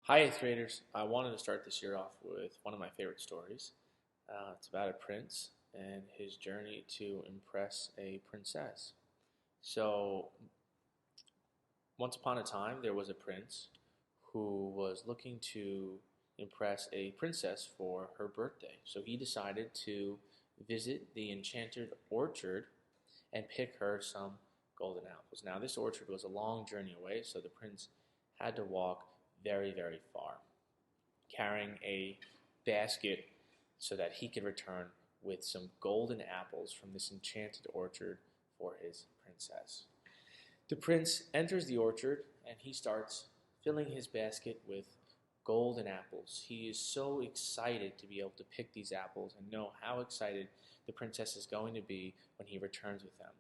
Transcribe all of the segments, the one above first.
Hi, 8th graders. I wanted to start this year off with one of my favorite stories. It's about a prince and his journey to impress a princess. So, once upon a time, there was a prince who was looking to impress a princess for her birthday. So, he decided to visit the enchanted orchard and pick her some golden apples. Now, this orchard was a long journey away, so the prince had to walk very, very far, carrying a basket so that he could return with some golden apples from this enchanted orchard for his princess. The prince enters the orchard and he starts filling his basket with golden apples. He is so excited to be able to pick these apples and know how excited the princess is going to be when he returns with them.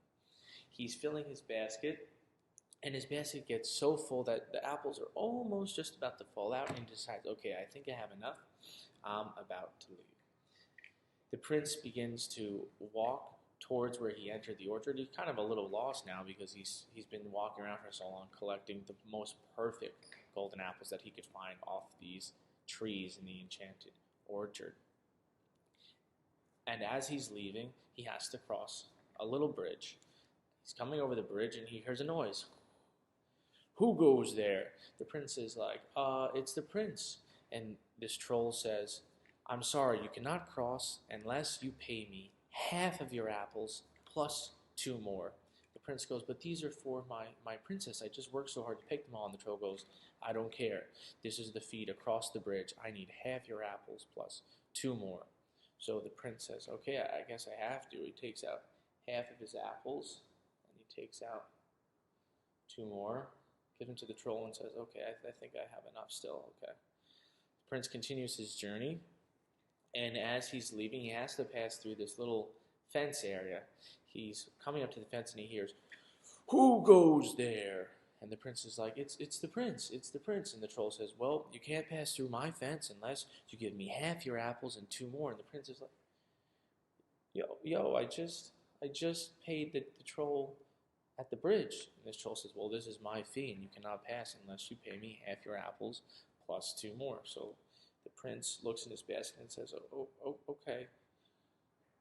He's filling his basket, and his basket gets so full that the apples are almost just about to fall out, and he decides, okay, I think I have enough. I'm about to leave. The prince begins to walk towards where he entered the orchard. He's kind of a little lost now because he's been walking around for so long collecting the most perfect golden apples that he could find off these trees in the enchanted orchard. And as he's leaving, he has to cross a little bridge. He's coming over the bridge and he hears a noise. Who goes there? The prince is like, it's the prince. And this troll says, I'm sorry, you cannot cross unless you pay me half of your apples plus two more. The prince goes, but these are for my princess. I just worked so hard to pick them all. And the troll goes, I don't care. This is the fee to cross the bridge. I need half your apples plus two more. So the prince says, okay, I guess I have to. He takes out half of his apples and he takes out two more, gives them to the troll and says, okay, I think I have enough still. Okay. The prince continues his journey, and as he's leaving, he has to pass through this little fence area. He's coming up to the fence and he hears, who goes there? And the prince is like, it's the prince, it's the prince. And the troll says, well, you can't pass through my fence unless you give me half your apples and two more. And the prince is like, yo, I just paid the troll at the bridge. And this troll says, well, this is my fee, and you cannot pass unless you pay me half your apples plus two more. So the prince looks in his basket and says, okay.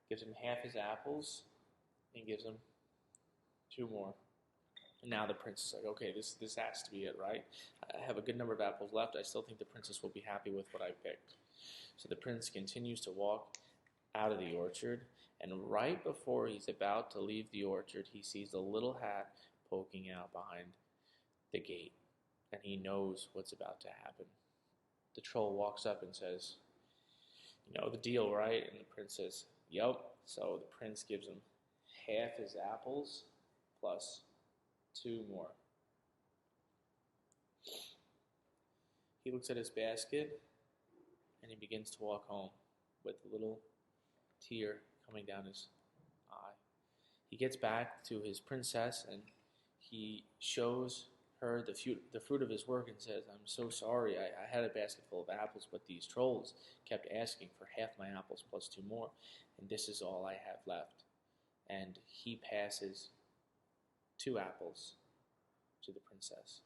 Gives him half his apples and gives him two more. And now the prince is like, okay, this has to be it, right? I have a good number of apples left. I still think the princess will be happy with what I picked. So the prince continues to walk out of the orchard, and right before he's about to leave the orchard, he sees a little hat poking out behind the gate, and he knows what's about to happen. The troll walks up and says, you know the deal, right? And the prince says, yep. So the prince gives him half his apples plus two more. He looks at his basket, and he begins to walk home with a little tear coming down his eye. He gets back to his princess and he shows her the fruit of his work and says, I'm so sorry, I had a basket full of apples, but these trolls kept asking for half my apples plus two more, and this is all I have left. And he passes two apples to the princess.